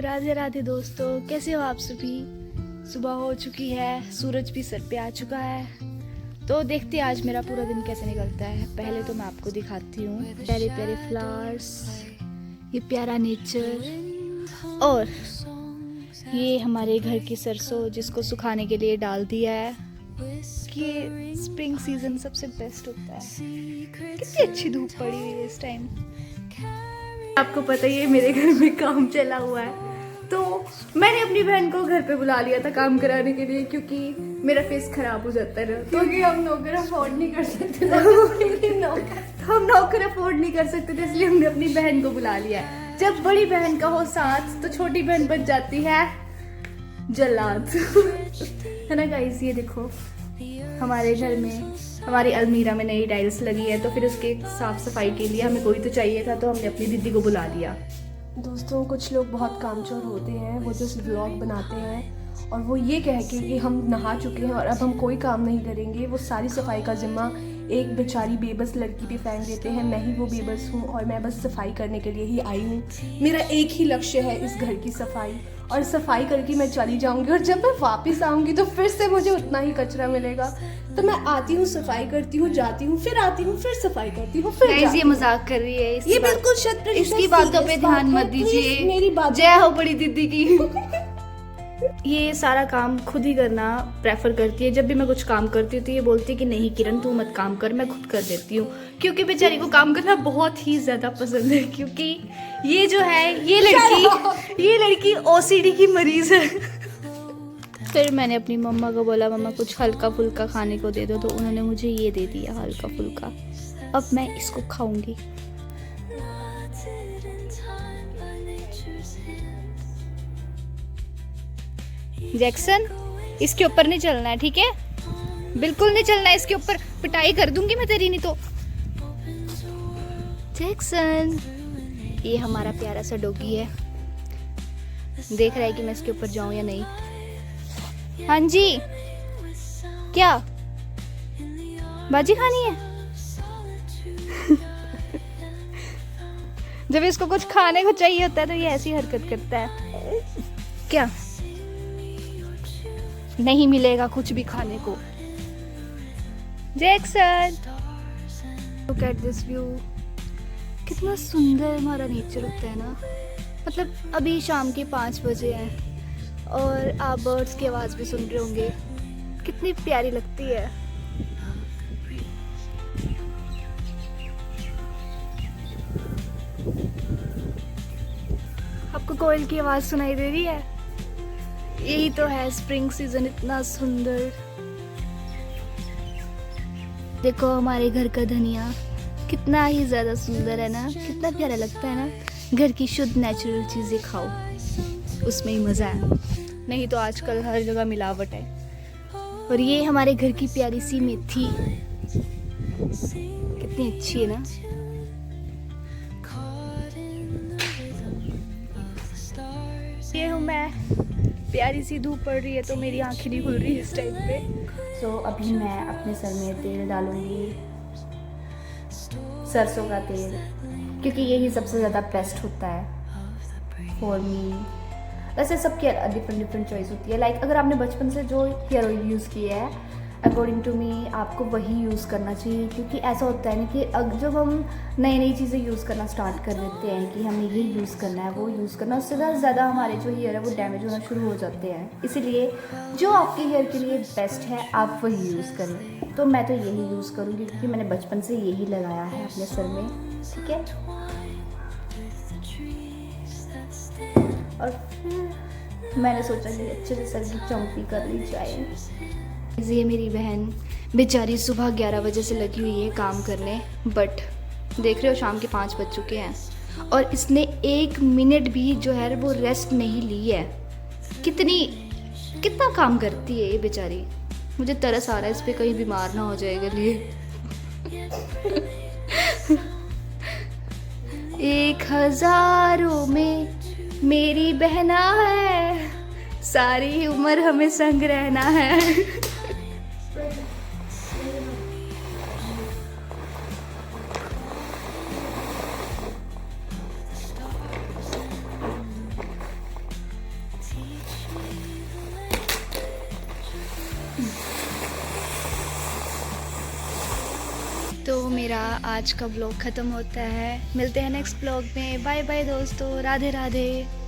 राधे राधे दोस्तों, कैसे हो आप सभी। सुबह हो चुकी है, सूरज भी सर पे आ चुका है। तो देखते हैं आज मेरा पूरा दिन कैसे निकलता है। पहले तो मैं आपको दिखाती हूँ प्यारे प्यारे फ्लावर्स, ये प्यारा नेचर, और ये हमारे घर की सरसों जिसको सुखाने के लिए डाल दिया है कि स्प्रिंग सीजन सबसे बेस्ट होता है। कितनी अच्छी धूप पड़ी हुई है इस टाइम। आपको पता ही है मेरे घर में काम चला हुआ है, तो मैंने अपनी बहन को घर पे बुला लिया था काम कराने के लिए, क्योंकि मेरा फेस खराब हो जाता है ना, क्योंकि हम नौकर अफोर्ड नहीं कर सकते हम नौकर अफोर्ड नहीं कर सकते थे, इसलिए हमने अपनी बहन को बुला लिया है। जब बड़ी बहन का हो साथ तो छोटी बहन बन जाती है जल्लाद है ना गाइस। ये देखो हमारे घर में हमारी अलमीरा में नई टाइल्स लगी है, तो फिर उसके साफ सफाई के लिए हमें कोई तो चाहिए था, तो हमने अपनी दीदी को बुला लिया। दोस्तों, कुछ लोग बहुत कामचोर होते हैं, वो जस्ट व्लॉग बनाते हैं और वो ये कह के कि हम नहा चुके हैं और अब हम कोई काम नहीं करेंगे, वो सारी सफाई का जिम्मा एक बेचारी बेबस लड़की पे फेंक देते हैं। मैं ही वो बेबस हूँ और मैं बस सफाई करने के लिए ही आई हूँ। मेरा एक ही लक्ष्य है इस घर की सफाई, और सफाई करके मैं चली जाऊँगी, और जब मैं वापस आऊँगी तो फिर से मुझे उतना ही कचरा मिलेगा। तो मैं आती हूँ, सफाई करती हूँ, जाती हूँ, फिर आती हूँ, फिर सफाई करती हूँ, फिर ये मजाक कर रही है, ये बिल्कुल इसकी बातों पे ध्यान मत दीजिए। मेरी बात जय हो बड़ी दीदी की ये सारा काम खुद ही करना प्रेफर करती है। जब भी मैं कुछ काम करती हूँ तो ये बोलती है कि नहीं किरण तू मत काम कर, मैं खुद कर देती हूँ, क्योंकि बेचारी को काम करना बहुत ही ज्यादा पसंद है। क्योंकि ये जो है ये लड़की ओसीडी की मरीज है फिर मैंने अपनी मम्मा को बोला मम्मा कुछ हल्का फुल्का खाने को दे दो, तो उन्होंने मुझे ये दे दिया हल्का फुल्का। अब मैं इसको खाऊंगी। जैक्सन, इसके ऊपर नहीं चलना है, ठीक है? बिल्कुल नहीं चलना है इसके ऊपर, पिटाई कर दूंगी मैं तेरी नहीं तो। जैक्सन, ये हमारा प्यारा सा डॉगी है, देख रहा है कि मैं इसके ऊपर जाऊं या नहीं। हाँ जी, क्या बाजी खानी है जब इसको कुछ खाने को चाहिए होता है तो ये ऐसी हरकत करता है। क्या नहीं मिलेगा कुछ भी खाने को। Jackson, look at this view, कितना सुंदर हमारा नेचर होता है ना। मतलब अभी शाम के 5 बजे हैं और आप बर्ड्स की आवाज़ भी सुन रहे होंगे, कितनी प्यारी लगती है। आपको कोयल की आवाज़ सुनाई दे रही है? यही तो है स्प्रिंग सीजन, इतना सुंदर। देखो हमारे घर का धनिया कितना ही ज़्यादा सुंदर है ना, कितना प्यारा लगता है ना। घर की शुद्ध नेचुरल चीज़ें खाओ, उसमें ही मज़ा है, नहीं तो आजकल हर जगह मिलावट है। और ये हमारे घर की प्यारी सी मेथी, कितनी अच्छी है ना। ये हूँ मैं, प्यारी सी धूप पड़ रही है तो मेरी आंखें नहीं खुल रही इस टाइम पे। तो अभी मैं अपने सर में तेल डालूंगी, सरसों का तेल, क्योंकि यही सबसे ज़्यादा बेस्ट होता है फॉर मी। वैसे सबकी डिफरेंट चॉइस होती है। लाइक अगर आपने बचपन से जो हेयर ऑयल यूज़ किया है, अकॉर्डिंग टू मी आपको वही यूज़ करना चाहिए। क्योंकि ऐसा होता है ना कि जब हम नई चीज़ें यूज़ करना स्टार्ट कर देते हैं कि हमें ये यूज़ करना है, वो यूज़ करना, उससे ज़्यादा हमारे जो हेयर है वो डैमेज होना शुरू हो जाते हैं। इसीलिए जो आपके हेयर के लिए बेस्ट है आप वही यूज़ करें। तो मैं तो यही यूज़ करूँगी क्योंकि मैंने बचपन से यही लगाया है अपने सर में, ठीक है। और फिर मैंने सोचा कि अच्छे से सर की चम्पी कर ली जाए। ये मेरी बहन बेचारी सुबह 11 बजे से लगी हुई है काम करने, बट देख रहे हो शाम के 5 बज चुके हैं और इसने 1 मिनट भी जो है वो रेस्ट नहीं ली है। कितना काम करती है ये बेचारी। मुझे तरस आ रहा है इस पे, कहीं बीमार ना हो जाएगा लिए 1000 में मेरी बहना है, सारी उम्र हमें संग रहना है तो मेरा आज का व्लॉग ख़त्म होता है। मिलते हैं नेक्स्ट व्लॉग में। बाय बाय दोस्तों, राधे राधे।